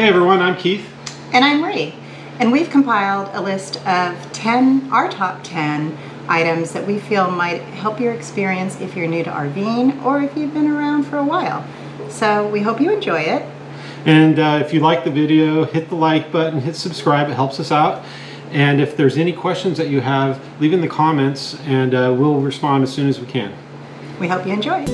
Hey everyone, I'm Keith. And I'm Marie. And we've compiled a list of our top 10 items that we feel might help your experience if you're new to RVing or if you've been around for a while. So we hope you enjoy it. And if you like the video, hit the like button, hit subscribe, it helps us out. And if there's any questions that you have, leave in the comments and we'll respond as soon as we can. We hope you enjoy.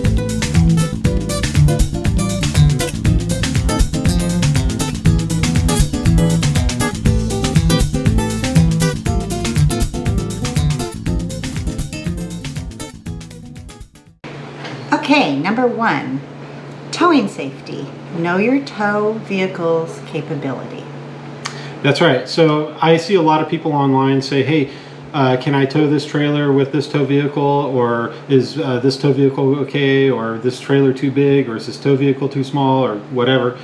Okay, number 1, towing safety. Know your tow vehicle's capability. That's right. So I see a lot of people online say, hey, can I tow this trailer with this tow vehicle, or is this tow vehicle okay, or this trailer too big, or is this tow vehicle too small, or whatever.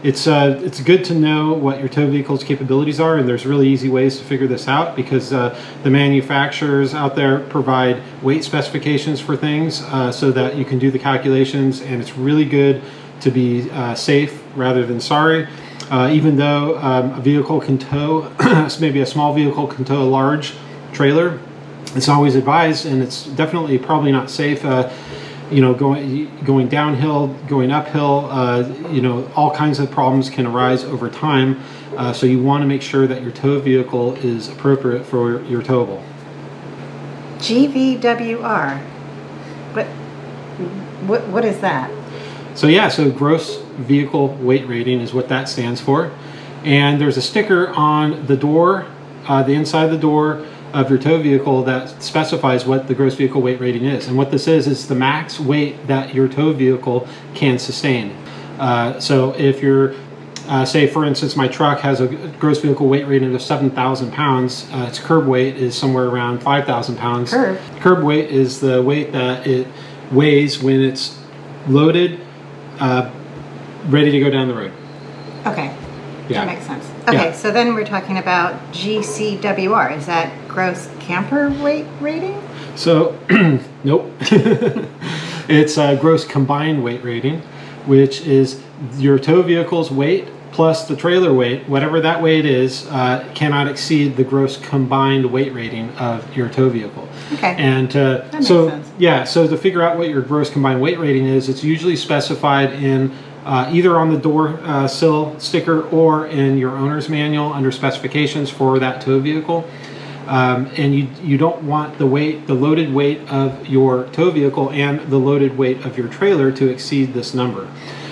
It's good to know what your tow vehicle's capabilities are, and there's really easy ways to figure this out because the manufacturers out there provide weight specifications for things so that you can do the calculations, and it's really good to be safe rather than sorry. Even though a vehicle can tow, maybe a small vehicle can tow a large trailer, it's always advised, and it's definitely probably not safe. You know, going downhill, going uphill, you know, all kinds of problems can arise over time. So you want to make sure that your tow vehicle is appropriate for your towable. GVWR. What is that? So yeah, so gross vehicle weight rating is what that stands for. And there's a sticker on the door, the inside of the door of your tow vehicle that specifies what the gross vehicle weight rating is. And what this is the max weight that your tow vehicle can sustain. So if you're, say for instance, my truck has a gross vehicle weight rating of 7,000 pounds, its curb weight is somewhere around 5,000 pounds. Curb weight is the weight that it weighs when it's loaded, ready to go down the road. Okay, yeah. That makes sense. Okay, yeah. So then we're talking about GCWR. Is that gross camper weight rating? So, nope. It's a gross combined weight rating, which is your tow vehicle's weight plus the trailer weight, whatever that weight is, cannot exceed the gross combined weight rating of your tow vehicle. Okay. And that makes sense. Yeah, so to figure out what your gross combined weight rating is, it's usually specified in either on the door sill sticker or in your owner's manual under specifications for that tow vehicle. And you don't want the loaded weight of your tow vehicle and the loaded weight of your trailer to exceed this number.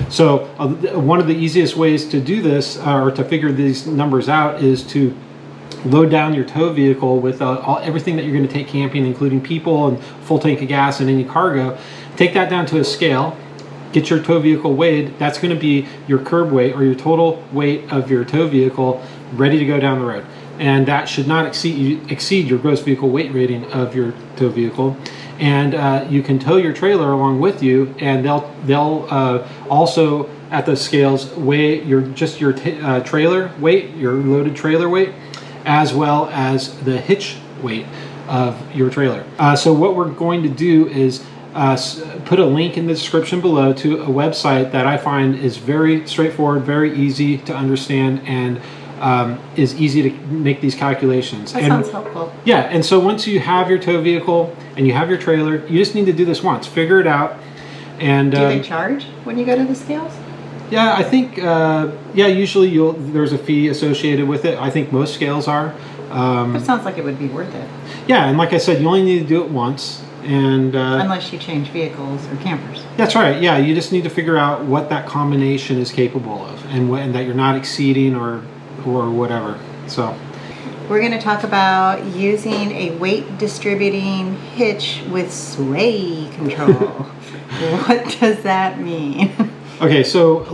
So one of the easiest ways to do this or to figure these numbers out is to load down your tow vehicle with everything that you're going to take camping, including people and full tank of gas and any cargo. Take that down to a scale, get your tow vehicle weighed. That's going to be your curb weight or your total weight of your tow vehicle ready to go down the road. And that should not exceed your gross vehicle weight rating of your tow vehicle. And you can tow your trailer along with you, and they'll also at the scales weigh your trailer weight, your loaded trailer weight, as well as the hitch weight of your trailer. So what we're going to do is put a link in the description below to a website that I find is very straightforward, very easy to understand, and is easy to make these calculations. That sounds helpful. Yeah, and so once you have your tow vehicle and you have your trailer, you just need to do this once, figure it out. And do they charge when you go to the scales? Yeah, I think yeah, usually there's a fee associated with it. I think most scales are. But it sounds like it would be worth it. Yeah, and like I said, you only need to do it once. And unless you change vehicles or campers. That's right. Yeah, you just need to figure out what that combination is capable of, and that you're not exceeding or whatever. So we're going to talk about using a weight distributing hitch with sway control. What does that mean? Okay, so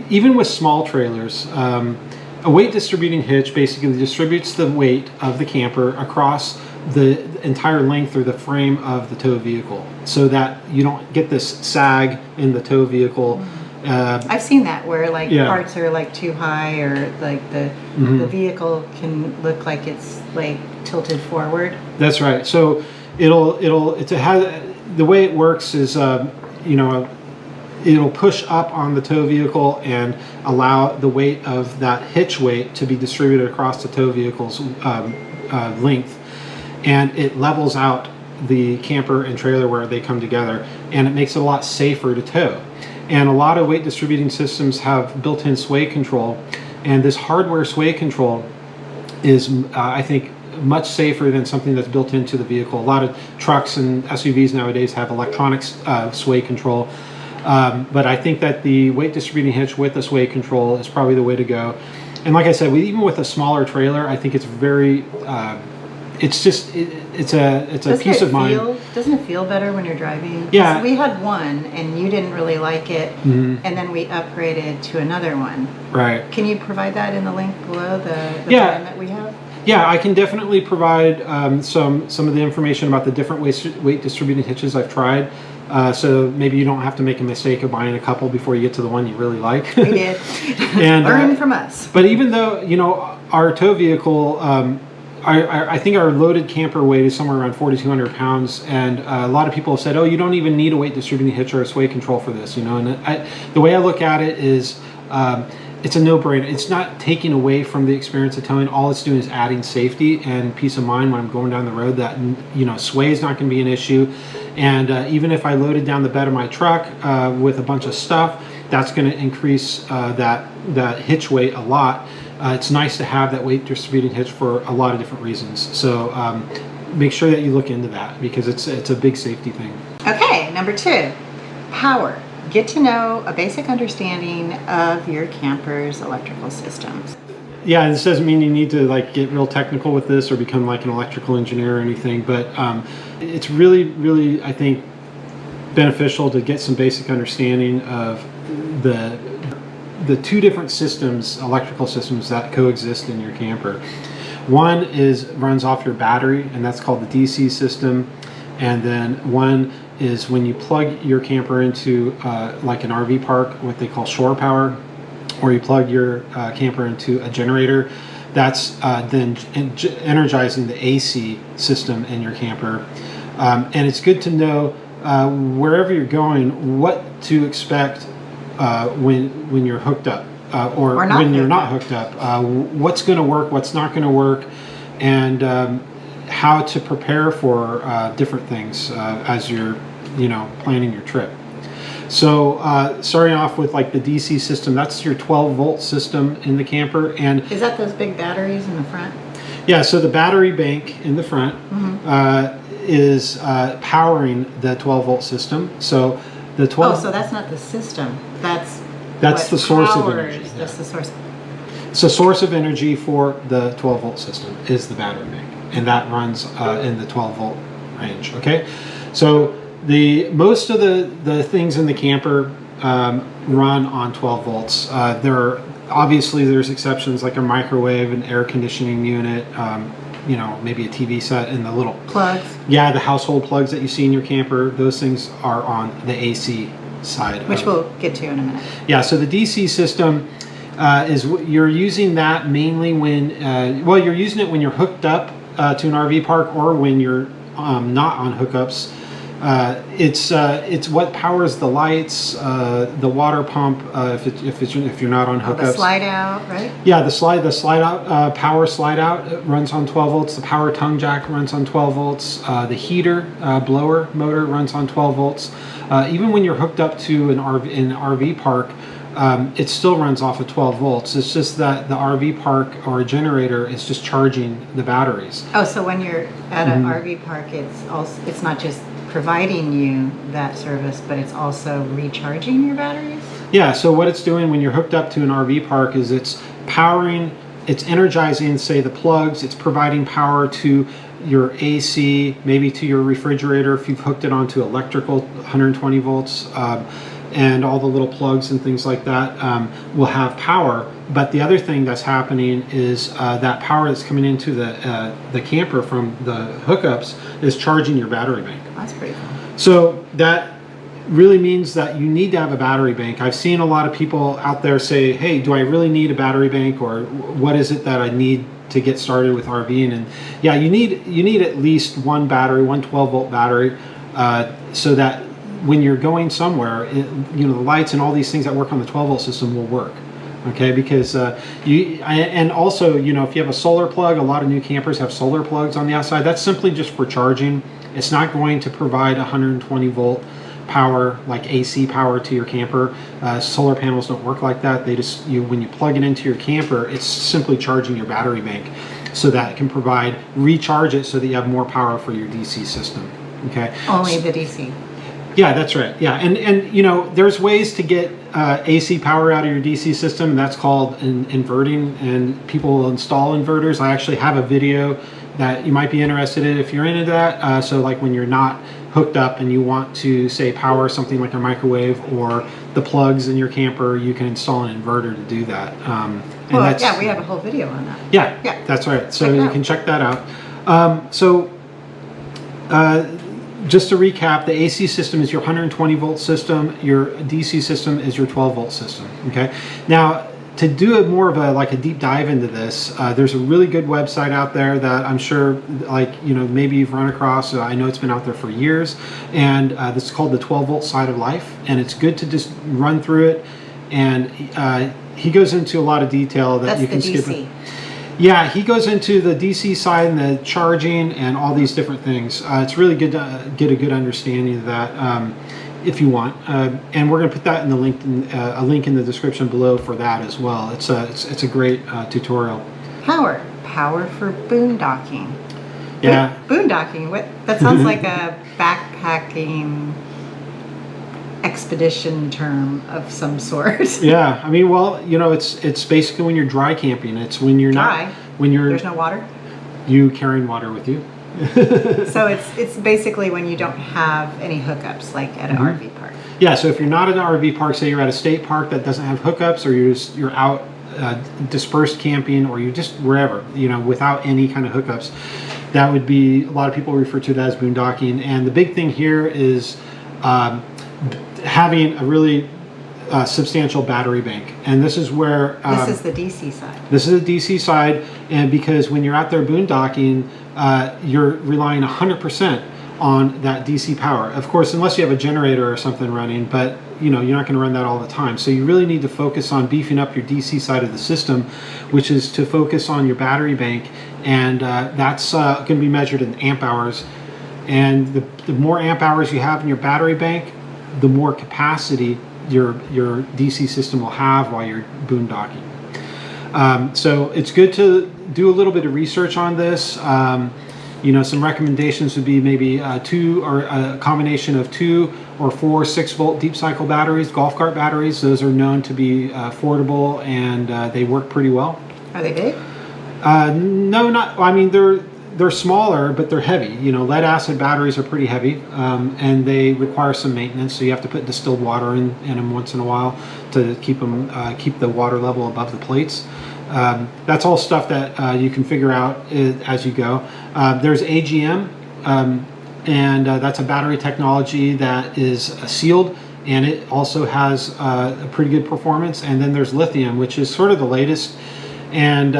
even with small trailers, a weight distributing hitch basically distributes the weight of the camper across the entire length or the frame of the tow vehicle, so that you don't get this sag in the tow vehicle. I've seen that where parts are too high, or the vehicle can look like it's tilted forward. That's right. So the way it works is it'll push up on the tow vehicle and allow the weight of that hitch weight to be distributed across the tow vehicle's length, and it levels out the camper and trailer where they come together, and it makes it a lot safer to tow. And a lot of weight distributing systems have built-in sway control, and this hardware sway control is I think much safer than something that's built into the vehicle. A lot of trucks and SUVs nowadays have electronic sway control, but I think that the weight distributing hitch with the sway control is probably the way to go. And like I said, even with a smaller trailer, I think it's very it's a peace of mind. Doesn't it feel better when you're driving? Yeah. We had one and you didn't really like it, and then we upgraded to another one. Right. Can you provide that in the link below, the plan that we have? Yeah, I can definitely provide some of the information about the different weight distributed hitches I've tried. So maybe you don't have to make a mistake of buying a couple before you get to the one you really like. We did. And learn from us. But even though, you know, our tow vehicle, I think our loaded camper weight is somewhere around 4,200 pounds, and a lot of people have said, oh, you don't even need a weight distributing hitch or a sway control for this, you know. And the way I look at it is, it's a no-brainer. It's not taking away from the experience of towing. All it's doing is adding safety and peace of mind when I'm going down the road, that, you know, sway is not going to be an issue. And even if I loaded down the bed of my truck with a bunch of stuff, that's going to increase that hitch weight a lot. It's nice to have that weight distributing hitch for a lot of different reasons. So make sure that you look into that, because it's a big safety thing. Okay, number 2, power. Get to know a basic understanding of your camper's electrical systems. Yeah, this doesn't mean you need to like get real technical with this or become like an electrical engineer or anything, but it's really, I think, beneficial to get some basic understanding of the two different systems, electrical systems, that coexist in your camper. One runs off your battery, and that's called the DC system, and then one is when you plug your camper into like an RV park, what they call shore power, or you plug your camper into a generator. That's then energizing the AC system in your camper. And it's good to know wherever you're going what to expect when you're hooked up or when you're not hooked up. What's going to work, what's not going to work, and how to prepare for different things as you're, you know, planning your trip. So starting off with like the DC system, that's your 12-volt system in the camper. And is that those big batteries in the front? Yeah, so the battery bank in the front is powering the 12-volt system. So the 12. Oh, so that's not the system. That's the source of energy. That's the source. It's the source of energy for the 12-volt system is the battery bank, and that runs in the 12-volt range. Okay, so most of the things in the camper run on 12 volts. There's exceptions like a microwave, an air conditioning unit, you know, maybe a TV set, and the little plugs. Yeah, the household plugs that you see in your camper. Those things are on the AC side, which we'll get to in a minute. Yeah, so the DC system you're using that mainly when you're using it when you're hooked up to an RV park, or when you're not on hookups. It's what powers the lights, the water pump, if you're not on hookups. The slide out, right? Yeah, the slide out, power slide out runs on 12 volts. The power tongue jack runs on 12 volts. The heater blower motor runs on 12 volts. Even when you're hooked up to an RV park, it still runs off of 12 volts. It's just that the RV park or a generator is just charging the batteries. Oh, so when you're at an RV park, it's not just providing you that service, but it's also recharging your batteries? Yeah, so what it's doing when you're hooked up to an RV park is it's energizing, say, the plugs. It's providing power to your AC, maybe to your refrigerator if you've hooked it onto electrical, 120 volts, and all the little plugs and things like that will have power. But the other thing that's happening is that power that's coming into the camper from the hookups is charging your battery bank. That's pretty cool. So that really means that you need to have a battery bank. I've seen a lot of people out there say, hey, do I really need a battery bank, or what is it that I need to get started with RVing? And yeah, you need at least one battery, one 12-volt battery, so that when you're going somewhere, the lights and all these things that work on the 12-volt system will work. Okay, because and also, if you have a solar plug, a lot of new campers have solar plugs on the outside. That's simply just for charging. It's not going to provide 120-volt power, like AC power, to your camper. Solar panels don't work like that. They just, when you plug it into your camper, it's simply charging your battery bank, so that it can recharge it so that you have more power for your DC system. Okay. Only the DC. Yeah, that's right. Yeah, and there's ways to get AC power out of your DC system, and that's called inverting, and people will install inverters. I actually have a video that you might be interested in if you're into that. So like when you're not hooked up and you want to, say, power something like a microwave or the plugs in your camper, you can install an inverter to do that. Well, yeah, we have a whole video on that. Yeah, that's right. So you can check that out. Just to recap, the AC system is your 120-volt system. Your DC system is your 12-volt system. Okay. Now, to do more of a deep dive into this, there's a really good website out there that I'm sure, maybe you've run across. I know it's been out there for years, and this is called the 12-volt Side of Life, and it's good to just run through it. And he goes into a lot of detail that you can skip. DC. Yeah, he goes into the DC side and the charging and all these different things. It's really good to get a good understanding of that if you want. And we're going to put that in the a link in the description below for that as well. It's a great tutorial. Power for boondocking. Yeah. Boondocking. What? That sounds like a backpacking expedition term of some sort. Yeah, I mean, well, it's basically when you're dry camping. It's when you're there's no water. You carrying water with you. So it's basically when you don't have any hookups, like at an RV park. Yeah, so if you're not at an RV park, say you're at a state park that doesn't have hookups, or you're out dispersed camping, or you're just wherever, without any kind of hookups, that would be, a lot of people refer to that as boondocking. And the big thing here is having a really substantial battery bank, and this is where this is the DC side. This is the DC side, and because when you're out there boondocking, you're relying 100% on that DC power. Of course, unless you have a generator or something running, but you're not going to run that all the time. So you really need to focus on beefing up your DC side of the system, which is to focus on your battery bank, and that's going to be measured in amp hours. And the more amp hours you have in your battery bank, the more capacity your DC system will have while you're boondocking. So it's good to do a little bit of research on this. Some recommendations would be maybe two, or a combination of 2 or 4 6-volt deep cycle batteries, golf cart batteries. Those are known to be affordable, and they work pretty well. Are they big? No, not. I mean, they're smaller, but they're heavy. Lead acid batteries are pretty heavy, and they require some maintenance. So you have to put distilled water in them once in a while to keep the water level above the plates. That's all stuff that you can figure out as you go. There's AGM, and that's a battery technology that is sealed, and it also has a pretty good performance. And then there's lithium, which is sort of the latest, and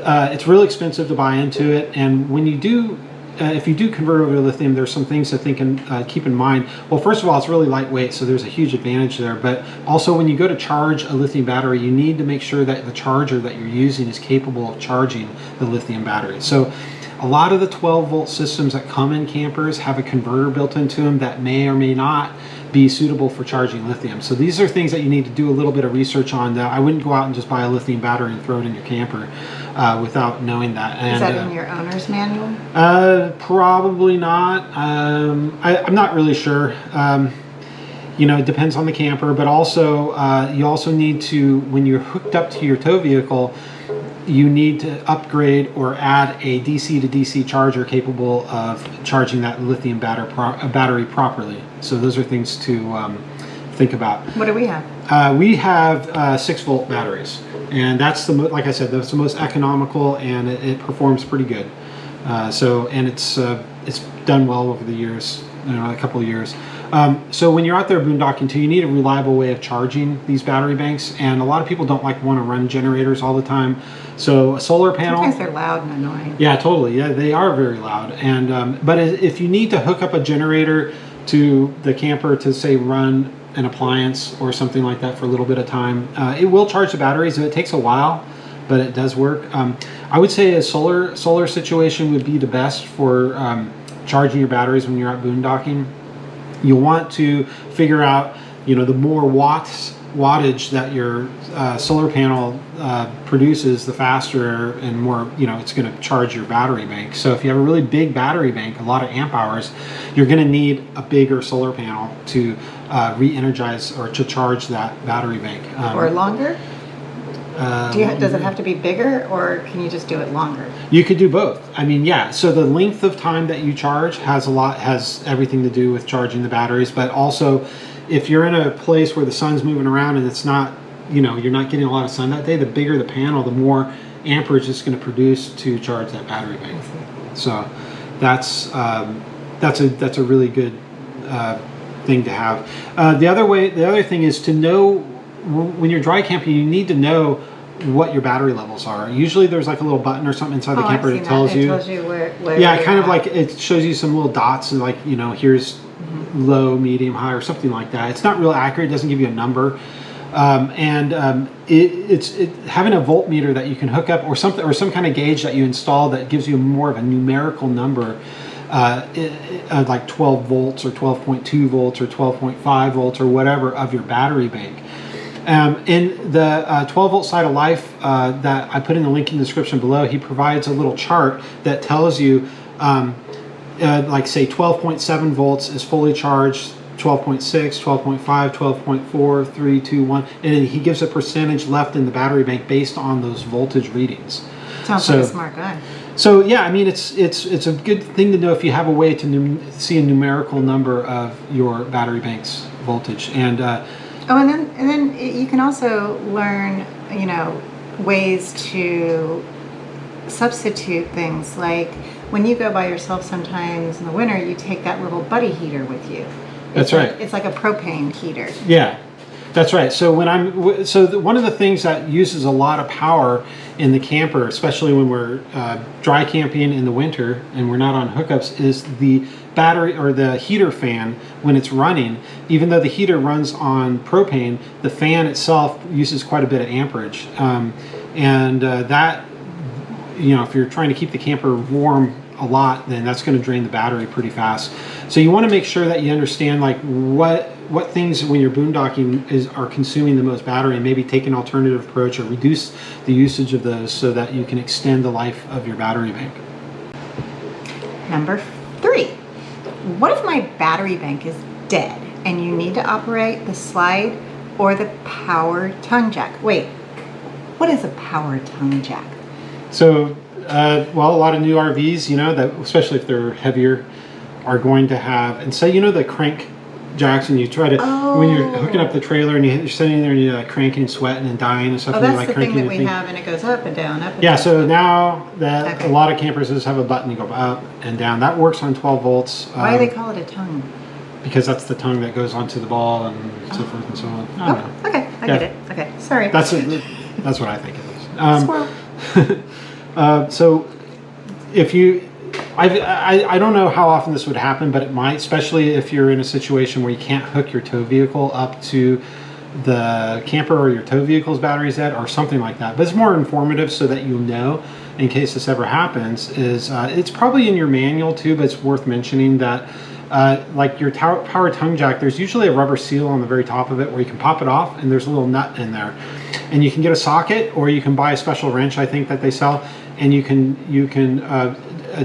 it's really expensive to buy into it. And when you do, if you do convert over to lithium, there's some things to think and keep in mind. Well, first of all, it's really lightweight, so there's a huge advantage there. But also, when you go to charge a lithium battery, you need to make sure that the charger that you're using is capable of charging the lithium battery. So a lot of the 12-volt systems that come in campers have a converter built into them that may or may not be suitable for charging lithium. So these are things that you need to do a little bit of research on. That I wouldn't go out and just buy a lithium battery and throw it in your camper without knowing that. Is that in your owner's manual? Probably not. I'm not really sure. It depends on the camper, but also you also need to, when you're hooked up to your tow vehicle, you need to upgrade or add a DC to DC charger capable of charging that lithium battery properly. So those are things to think about. What do we have? We have 6-volt batteries, and that's like I said, that's the most economical, and it performs pretty good. And it's done well over the years, a couple of years. So when you're out there boondocking too, you need a reliable way of charging these battery banks, and a lot of people don't want to run generators all the time. So a solar panel. Sometimes they're loud and annoying. Yeah, totally. Yeah, they are very loud. And but if you need to hook up a generator to the camper to say run an appliance or something like that for a little bit of time. It will charge the batteries. It takes a while, but it does work. I would say a solar situation would be the best for charging your batteries when you're out boondocking. You'll want to figure out, the more wattage that your solar panel produces, the faster and more, it's going to charge your battery bank. So if you have a really big battery bank, a lot of amp hours, you're going to need a bigger solar panel to re-energize or to charge that battery bank. Or longer? Does it have to be bigger, or can you just do it longer? You could do both. Yeah. So the length of time that you charge has everything to do with charging the batteries, but also if you're in a place where the sun's moving around and it's not, you're not getting a lot of sun that day, the bigger the panel, the more amperage it's going to produce to charge that battery bank. So that's a really good thing to have. The other thing is to know when you're dry camping, you need to know what your battery levels are. Usually there's like a little button or something inside the camper that tells you. It tells you where yeah, kind of like it shows you some little dots and like, here's low, medium, high, or something like that. It's not real accurate. It doesn't give you a number. It's having a voltmeter that you can hook up or some kind of gauge that you install that gives you more of a numerical number, like 12 volts or 12.2 volts or 12.5 volts or whatever of your battery bank. In the 12 volt side of life that I put in the link in the description below, he provides a little chart that tells you like say 12.7 volts is fully charged, 12.6, 12.5, 12.4, 3, 2, 1, and he gives a percentage left in the battery bank based on those voltage readings. Sounds like a smart guy. So yeah, it's a good thing to know if you have a way to see a numerical number of your battery bank's voltage. And and then you can also learn, ways to substitute things. Like when you go by yourself sometimes in the winter, you take that little buddy heater with you. That's right. It's like a propane heater. Yeah, that's right. So one of the things that uses a lot of power in the camper, especially when we're dry camping in the winter and we're not on hookups, is the battery or the heater fan when it's running. Even though the heater runs on propane, the fan itself uses quite a bit of amperage, that, if you're trying to keep the camper warm a lot, then that's going to drain the battery pretty fast. So you want to make sure that you understand like what things when you're boondocking are consuming the most battery, and maybe take an alternative approach or reduce the usage of those so that you can extend the life of your battery bank. Number 3. What if my battery bank is dead and you need to operate the slide or the power tongue jack? Wait, what is a power tongue jack? So, a lot of new RVs, that especially if they're heavier, are going to have, and say, the crank jacks, and you try to, when you're hooking up the trailer and you're sitting there and you're like cranking and sweating and dying and stuff. Oh, that's and you're, like, the thing cranking that we have, and it goes up and down, up and down. Yeah, so now that a lot of campers just have a button, you go up and down. That works on 12 volts. Why do they call it a tongue? Because that's the tongue that goes onto the ball and so forth and so on. I don't know. Okay, I get it. Okay, sorry. That's what I think it is. Squirrel. So if you, I don't know how often this would happen, but it might, especially if you're in a situation where you can't hook your tow vehicle up to the camper or your tow vehicle's battery's dead or something like that. But it's more informative so that you'll know in case this ever happens. It's probably in your manual too, but it's worth mentioning that like your power tongue jack, there's usually a rubber seal on the very top of it where you can pop it off, and there's a little nut in there. And you can get a socket, or you can buy a special wrench, I think, that they sell, and you can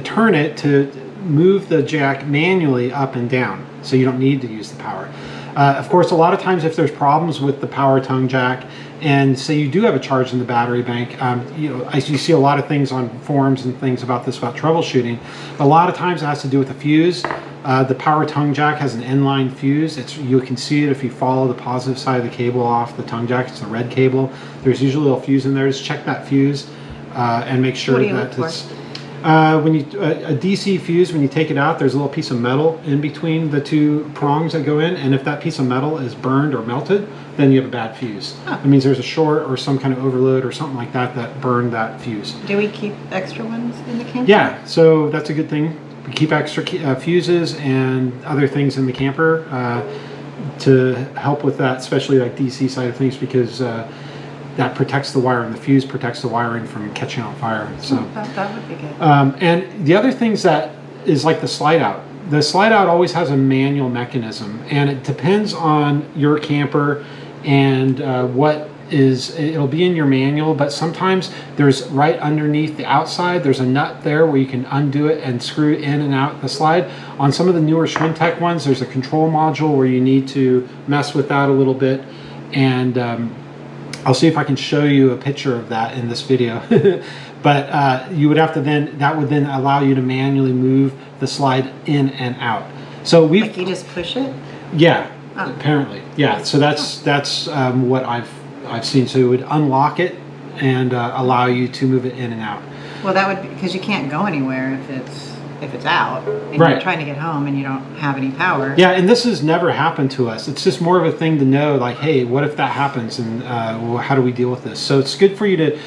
turn it to move the jack manually up and down, so you don't need to use the power. Of course, a lot of times if there's problems with the power tongue jack, and say you do have a charge in the battery bank, you see a lot of things on forums and things about this, about troubleshooting. A lot of times it has to do with the fuse. The power tongue jack has an inline fuse. You can see it if you follow the positive side of the cable off the tongue jack. It's the red cable. There's usually a little fuse in there. Just check that fuse and make sure that it's... When a DC fuse, when you take it out, there's a little piece of metal in between the two prongs that go in, and if that piece of metal is burned or melted, then you have a bad fuse. It means there's a short or some kind of overload or something like that that burned that fuse. Do we keep extra ones in the camper? Yeah, so that's a good thing keep extra fuses and other things in the camper to help with that, especially like DC side of things, because that protects the wire, and the fuse protects the wiring from catching on fire. So that would be good. And the other things that is like the slide out. The slide out always has a manual mechanism, and it depends on your camper and it'll be in your manual, but sometimes there's right underneath the outside, there's a nut there where you can undo it and screw in and out the slide. On some of the newer Schwintek ones, there's a control module where you need to mess with that a little bit, and I'll see if I can show you a picture of that in this video. But you would have to that would then allow you to manually move the slide in and out. So like you just push it? Yeah, apparently. Yeah, so that's what I've seen. So it would unlock it and allow you to move it in and out. Well, that would, because you can't go anywhere if it's out, and right. You're trying to get home and you don't have any power. Yeah, and this has never happened to us. It's just more of a thing to know, like, hey, what if that happens, and well, how do we deal with this? So it's good for you to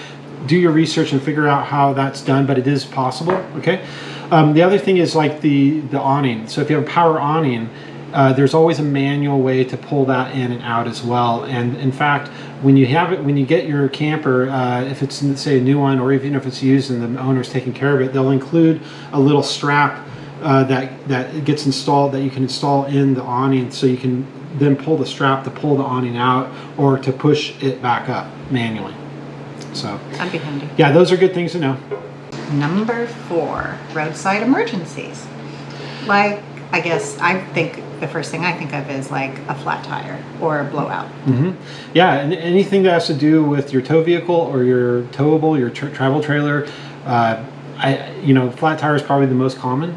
do your research and figure out how that's done, but it is possible. Okay. The other thing is like the awning. So if you have a power awning, there's always a manual way to pull that in and out as well. And in fact, when you get your camper, if it's, say, a new one, or even if it's used and the owner's taking care of it, they'll include a little strap that gets installed, that you can install in the awning, so you can then pull the strap to pull the awning out or to push it back up manually. So that'd be handy. Yeah, those are good things to know. Number 4, roadside emergencies. Like, I guess I think the first thing I think of is like a flat tire or a blowout. Mm-hmm. Yeah, and anything that has to do with your tow vehicle or your towable, your travel trailer. Flat tire is probably the most common.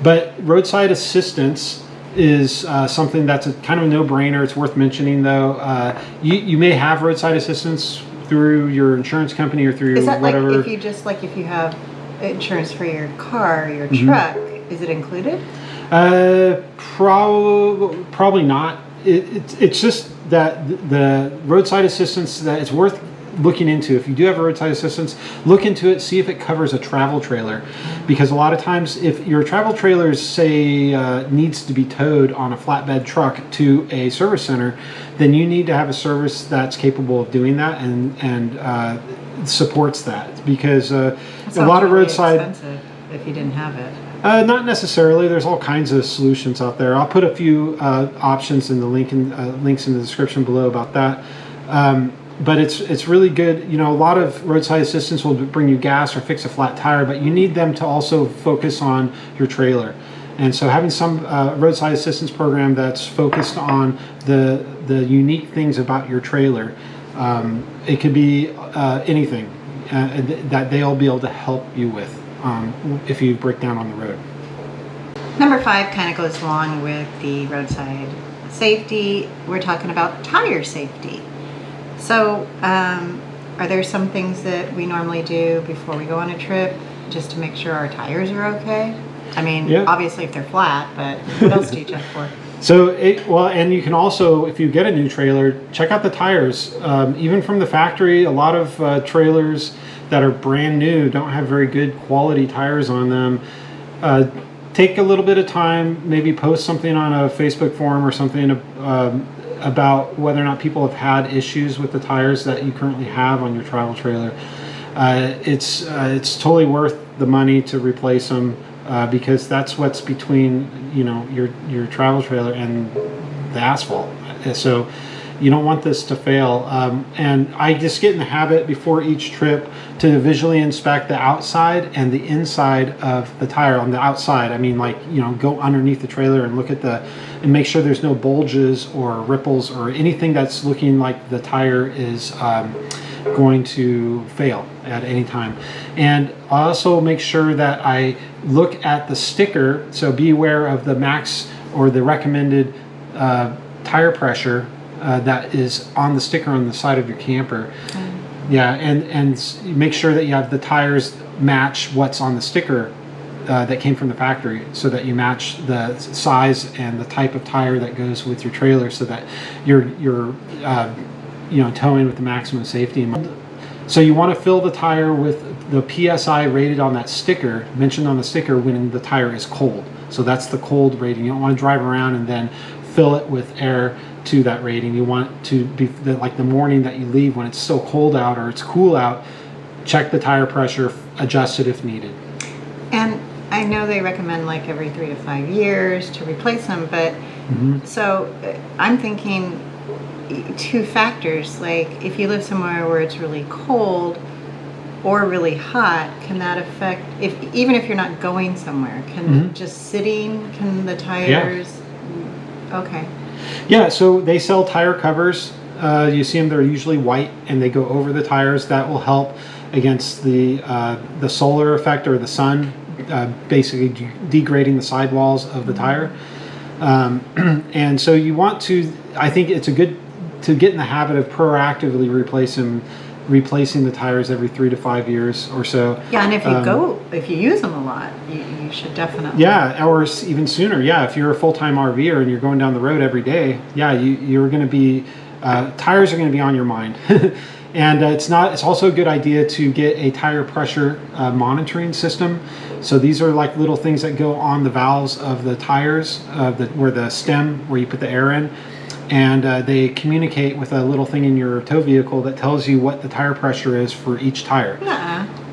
But roadside assistance is something that's a kind of a no-brainer. It's worth mentioning, though. You may have roadside assistance through your insurance company or through is that whatever. Like if you have insurance for your car or your truck, is it included? Probably not. It's just that the roadside assistance, that it's worth looking into. If you do have a roadside assistance, look into it, see if it covers a travel trailer, because a lot of times if your travel trailer, say, needs to be towed on a flatbed truck to a service center, then you need to have a service that's capable of doing that and supports that, because a lot of really roadside expensive if you didn't have it. Not necessarily. There's all kinds of solutions out there. I'll put a few options in the links in the description below about that. But it's really good. A lot of roadside assistance will bring you gas or fix a flat tire, but you need them to also focus on your trailer. And so having some roadside assistance program that's focused on the unique things about your trailer, it could be anything that they'll be able to help you with if you break down on the road. Number 5 kind of goes along with the roadside safety. We're talking about tire safety. So are there some things that we normally do before we go on a trip just to make sure our tires are okay? I mean, yeah. Obviously if they're flat, but what else do you check for? So, and you can also, if you get a new trailer, check out the tires. Even from the factory, a lot of trailers that are brand new don't have very good quality tires on them. Take a little bit of time, maybe post something on a Facebook forum or something about whether or not people have had issues with the tires that you currently have on your travel trailer. It's totally worth the money to replace them, because that's what's between your travel trailer and the asphalt. So you don't want this to fail. And I just get in the habit before each trip to visually inspect the outside and the inside of the tire. On the outside, I mean, go underneath the trailer and look at and make sure there's no bulges or ripples or anything that's looking like the tire is going to fail at any time. And I also make sure that I look at the sticker, so be aware of the max or the recommended tire pressure that is on the sticker on the side of your camper. Yeah, and make sure that you have the tires match what's on the sticker that came from the factory, so that you match the size and the type of tire that goes with your trailer, so that you're towing with the maximum safety. So you want to fill the tire with the PSI rated on that sticker, mentioned on the sticker, when the tire is cold. So that's the cold rating. You don't want to drive around and then fill it with air to that rating. You want to be like the morning that you leave, when it's still cold out or it's cool out, check the tire pressure, adjust it if needed. And I know they recommend like every 3 to 5 years to replace them, but so I'm thinking 2 factors. Like if you live somewhere where it's really cold or really hot, can that affect, even if you're not going somewhere, can just sitting, can the tires? Okay. Yeah, so they sell tire covers. You see them, they're usually white and they go over the tires. That will help against the solar effect or the sun basically degrading the sidewalls of the tire. And so you want to, I think it's a good to get in the habit of proactively replacing the tires every 3 to 5 years or so. Yeah, and if you use them a lot, you should definitely. Yeah, or even sooner. Yeah, if you're a full-time RVer and you're going down the road every day, yeah, you're going to be tires are going to be on your mind. And it's also a good idea to get a tire pressure monitoring system. So these are like little things that go on the valves of the tires, where the stem, where you put the air in. And they communicate with a little thing in your tow vehicle that tells you what the tire pressure is for each tire.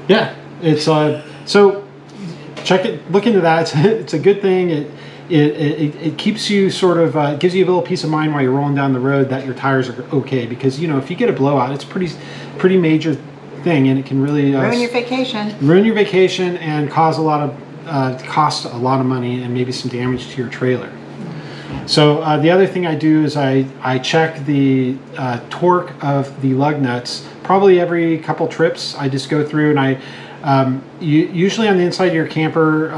Yeah, it's so check it, look into that. It's a good thing. It keeps you sort of gives you a little peace of mind while you're rolling down the road that your tires are okay, because if you get a blowout, it's pretty major thing, and it can really ruin your vacation. Ruin your vacation and cause cost a lot of money and maybe some damage to your trailer. So the other thing I do is I check the torque of the lug nuts probably every couple trips. I just go through and usually on the inside of your camper,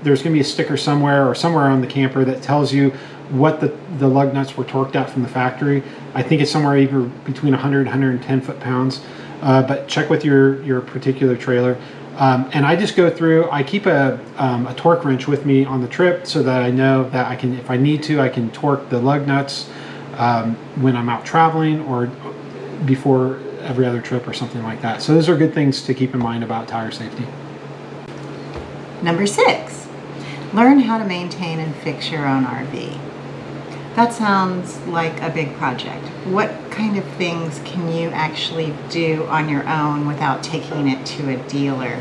there's going to be a sticker somewhere on the camper that tells you what the lug nuts were torqued at from the factory. I think it's somewhere either between 100 and 110 foot-pounds, but check with your particular trailer. And I just go through, I keep a torque wrench with me on the trip so that I know that I can, if I need to, I can torque the lug nuts when I'm out traveling or before every other trip or something like that. So those are good things to keep in mind about tire safety. Number 6, learn how to maintain and fix your own RV. That sounds like a big project. What kind of things can you actually do on your own without taking it to a dealer?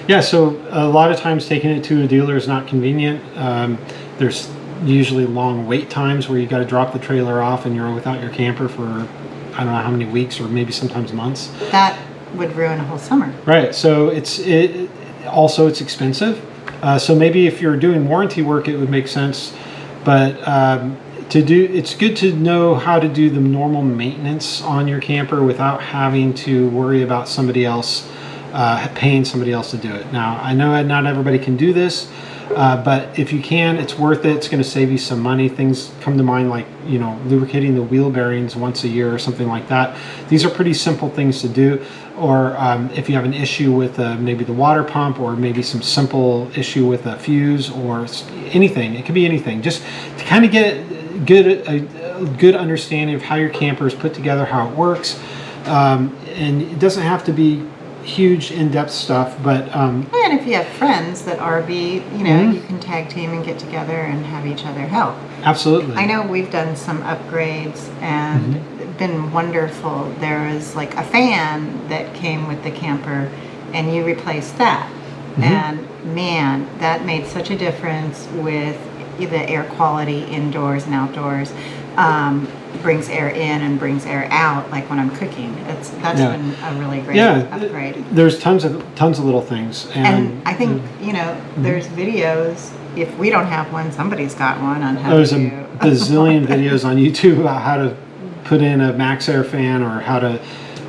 Yeah, so a lot of times taking it to a dealer is not convenient. There's usually long wait times where you got to drop the trailer off and you're without your camper for I don't know how many weeks or maybe sometimes months. That would ruin a whole summer. Right, so it's expensive. So maybe if you're doing warranty work, it would make sense. But it's good to know how to do the normal maintenance on your camper without having to worry about somebody else paying somebody else to do it. Now, I know not everybody can do this, but if you can, it's worth it. It's going to save you some money. Things come to mind like lubricating the wheel bearings once a year or something like that. These are pretty simple things to do. Or if you have an issue with maybe the water pump, or maybe some simple issue with a fuse or anything, it could be anything. Just to kind of get a good understanding of how your camper is put together, how it works, and it doesn't have to be huge in-depth stuff, but and if you have friends that RV, you can tag team and get together and have each other help. Absolutely. I know we've done some upgrades and been wonderful. There is like a fan that came with the camper and you replaced that, and man, that made such a difference with the air quality indoors and outdoors. Brings air in and brings air out, like when I'm cooking. That's been a really great upgrade. There's tons of little things, and I think there's videos. If we don't have one, somebody's got one on how there's to a bazillion videos on YouTube about how to put in a max air fan or how to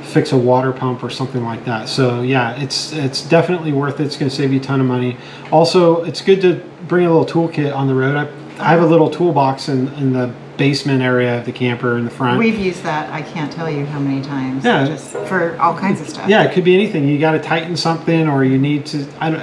fix a water pump or something like that. So yeah, it's definitely worth it. It's going to save you a ton of money. Also, it's good to bring a little toolkit on the road. I have a little toolbox in the basement area of the camper in the front. We've used that, I can't tell you how many times. Yeah, just for all kinds of stuff. Yeah, it could be anything. You got to tighten something, or you need to,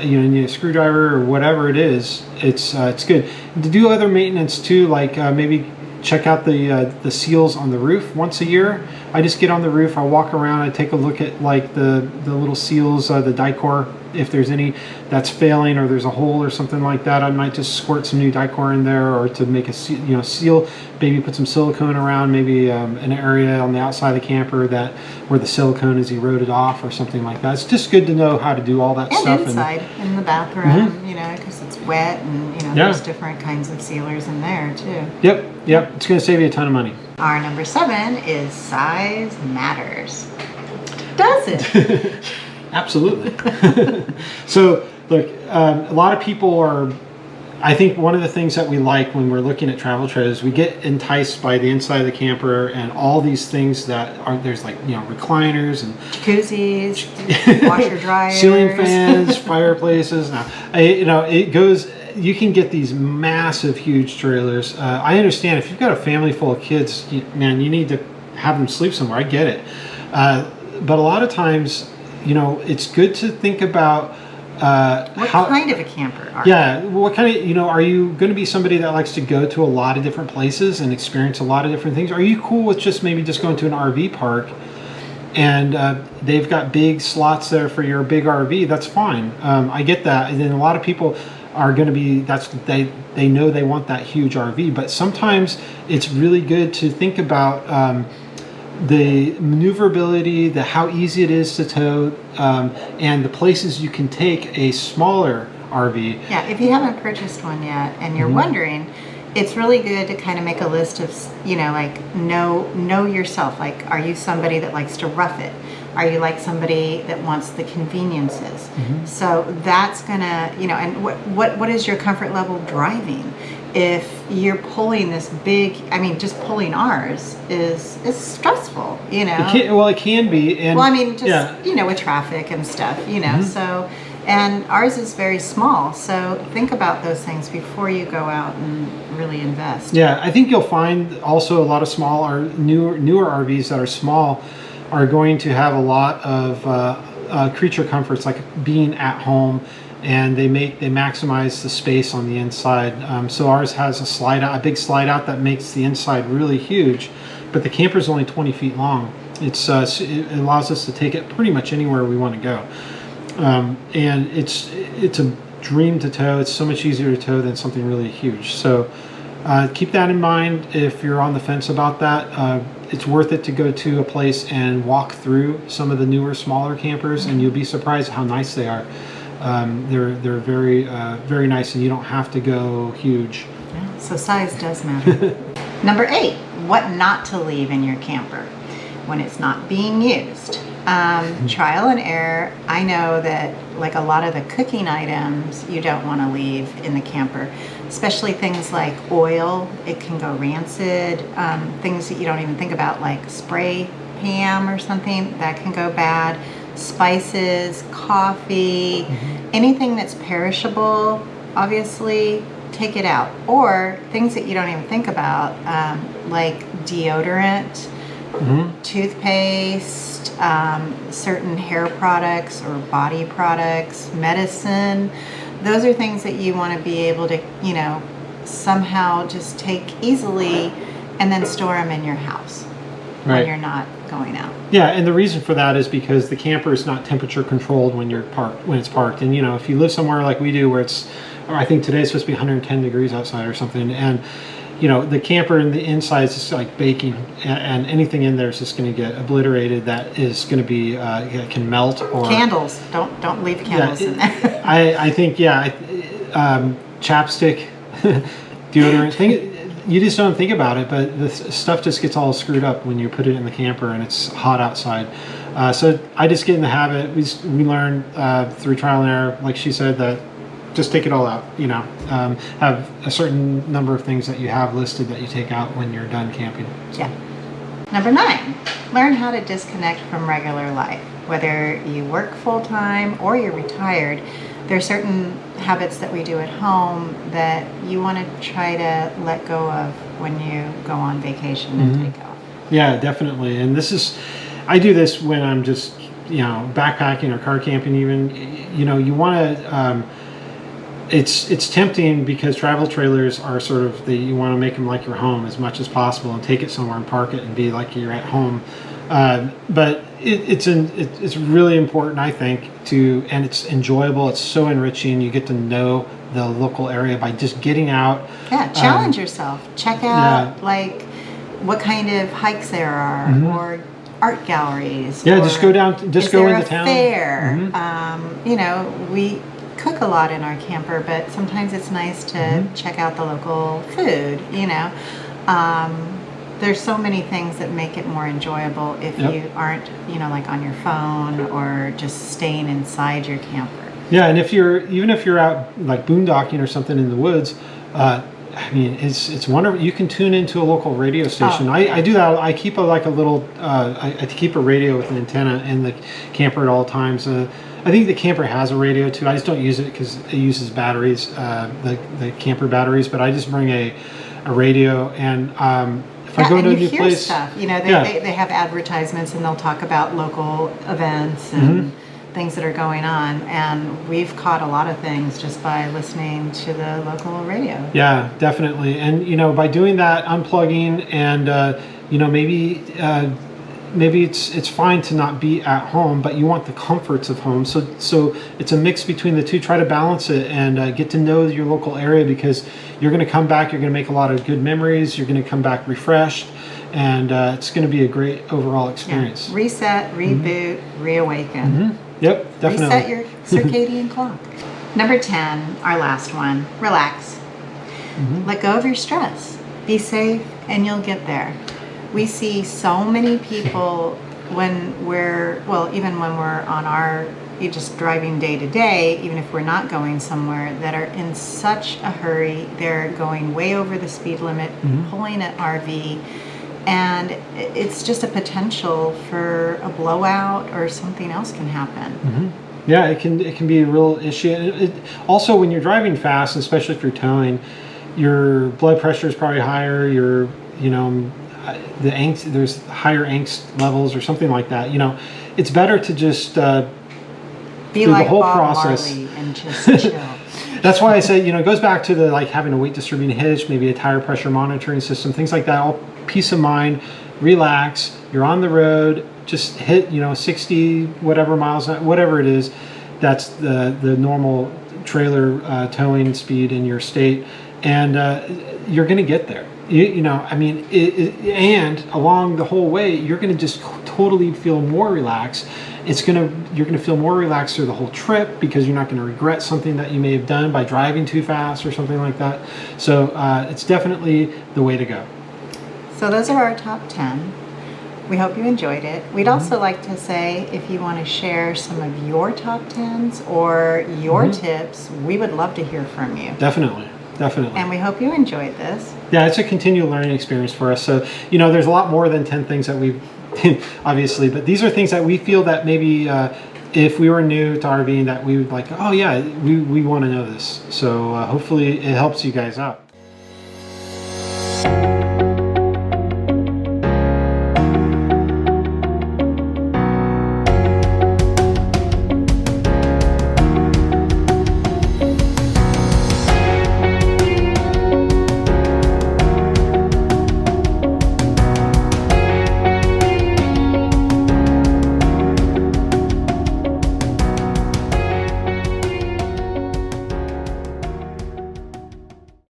you need a screwdriver or whatever it is. It's good to do other maintenance too, like maybe check out the seals on the roof once a year. I just get on the roof, I walk around, I take a look at like the little seals, the dicor, if there's any that's failing or there's a hole or something like that. I might just squirt some new dicor in there, or to make a seal, maybe put some silicone around, maybe an area on the outside of the camper that where the silicone is eroded off or something like that. It's just good to know how to do all that stuff. And inside, in the bathroom, because it's wet, and there's different kinds of sealers in there too. Yep. It's going to save you a ton of money. Our number 7 is size matters. Does it? Absolutely. So, look, a lot of people are, I think one of the things that we like when we're looking at travel trailers, we get enticed by the inside of the camper and all these things that are, there's like, recliners and jacuzzis, washer dryers, ceiling fans, fireplaces. Now, it goes, you can get these massive, huge trailers. I understand if you've got a family full of kids, man, you need to have them sleep somewhere. I get it. But a lot of times, it's good to think about what kind of a camper are you? What kind of, are you going to be somebody that likes to go to a lot of different places and experience a lot of different things? Are you cool with just maybe just going to an RV park and they've got big slots there for your big RV? That's fine. I get that. And then a lot of people are going to be, they know they want that huge RV, but sometimes it's really good to think about the maneuverability, how easy it is to tow, and the places you can take a smaller RV. Yeah, if you haven't purchased one yet and you're wondering, it's really good to kind of make a list of, like know yourself. Like, are you somebody that likes to rough it? Are you like somebody that wants the conveniences? So that's gonna, and what is your comfort level driving? If you're pulling this big, just pulling ours is stressful, It can be. And with traffic and stuff, so, and ours is very small. So think about those things before you go out and really invest. Yeah, I think you'll find also a lot of small or newer RVs that are small are going to have a lot of creature comforts, like being at home, and they maximize the space on the inside. So ours has a big slide out that makes the inside really huge, but the camper is only 20 feet long. It allows us to take it pretty much anywhere we want to go, and it's a dream to tow. It's so much easier to tow than something really huge. So keep that in mind if you're on the fence about that. It's worth it to go to a place and walk through some of the newer, smaller campers, and you'll be surprised how nice they are. They're very very nice, and you don't have to go huge. Yeah, so size does matter. Number 8, what not to leave in your camper when it's not being used. Trial and error. I know that like a lot of the cooking items you don't want to leave in the camper, especially things like oil. It can go rancid. Things that you don't even think about, like spray ham or something, that can go bad. Spices, coffee, anything that's perishable, obviously take it out. Or things that you don't even think about, like deodorant, toothpaste, certain hair products or body products, medicine. Those are things that you want to be able to, somehow just take easily and then store them in your house when you're not going out. Yeah, and the reason for that is because the camper is not temperature controlled when it's parked. And if you live somewhere like we do, where I think today's supposed to be 110 degrees outside or something, and the camper and the inside is just like baking, and anything in there is just going to get obliterated. That is going to be can melt. Or candles. Don't leave candles in there. I think chapstick, deodorant. You just don't think about it, but the stuff just gets all screwed up when you put it in the camper and it's hot outside. So I just get in the habit. We learn through trial and error, like she said, that just take it all out. Have a certain number of things that you have listed that you take out when you're done camping. So. Yeah. Number 9, learn how to disconnect from regular life. Whether you work full-time or you're retired, there are certain habits that we do at home that you want to try to let go of when you go on vacation and take off. Yeah, definitely. And I do this when I'm just, backpacking or car camping even. You want to, it's tempting because travel trailers are sort of you want to make them like your home as much as possible and take it somewhere and park it and be like you're at home. But it's really important, I think, and it's enjoyable. It's so enriching. You get to know the local area by just getting out. Yeah, challenge yourself. Check out like what kind of hikes there are, or art galleries. Yeah, or just go down. Just go into town. Fair. You know, we cook a lot in our camper, but sometimes it's nice to check out the local food. You know. There's so many things that make it more enjoyable if you aren't, you know, like on your phone or just staying inside your camper. Yeah, and even if you're out like boondocking or something in the woods, I mean, it's wonderful. You can tune into a local radio station. I do that. I keep I keep a radio with an antenna in the camper at all times. I think the camper has a radio too. I just don't use it because it uses batteries, the camper batteries. But I just bring a radio and. If I go to a new place, stuff. You know, they have advertisements and they'll talk about local events and things that are going on. And we've caught a lot of things just by listening to the local radio. Yeah, definitely. And, you know, by doing that, unplugging and, you know, maybe it's fine to not be at home, but you want the comforts of home. So it's a mix between the two. Try to balance it and get to know your local area, because you're going to come back. You're going to make a lot of good memories. You're going to come back refreshed, and it's going to be a great overall experience. Yeah. Reset, reboot, reawaken. Yep, definitely. Reset your circadian clock. Number 10, our last one. Relax. Let go of your stress. Be safe, and you'll get there. We see so many people even when we're on just driving day to day, even if we're not going somewhere, that are in such a hurry. They're going way over the speed limit, pulling an RV, and it's just a potential for a blowout or something else can happen. Yeah, it can be a real issue. Also, when you're driving fast, especially if you're towing, your blood pressure is probably higher. The angst, there's higher angst levels or something like that. You know, it's better to just be through like the whole Bob process. Marley and just chill. That's why I say, you know, it goes back to the having a weight distributing hitch, maybe a tire pressure monitoring system, things like that. All peace of mind, relax. You're on the road, just hit 60 whatever miles, whatever it is. That's the normal trailer towing speed in your state, and you're going to get there. And along the whole way, you're going to just totally feel more relaxed. You're going to feel more relaxed through the whole trip, because you're not going to regret something that you may have done by driving too fast or something like that. So it's definitely the way to go. So those are our top 10. We hope you enjoyed it. We'd also like to say, if you want to share some of your top 10s or your tips, we would love to hear from you. Definitely. And we hope you enjoyed this. Yeah, it's a continual learning experience for us. So, there's a lot more than 10 things that we've, obviously, but these are things that we feel that maybe if we were new to RVing, that we would like, oh yeah, we want to know this. So hopefully it helps you guys out.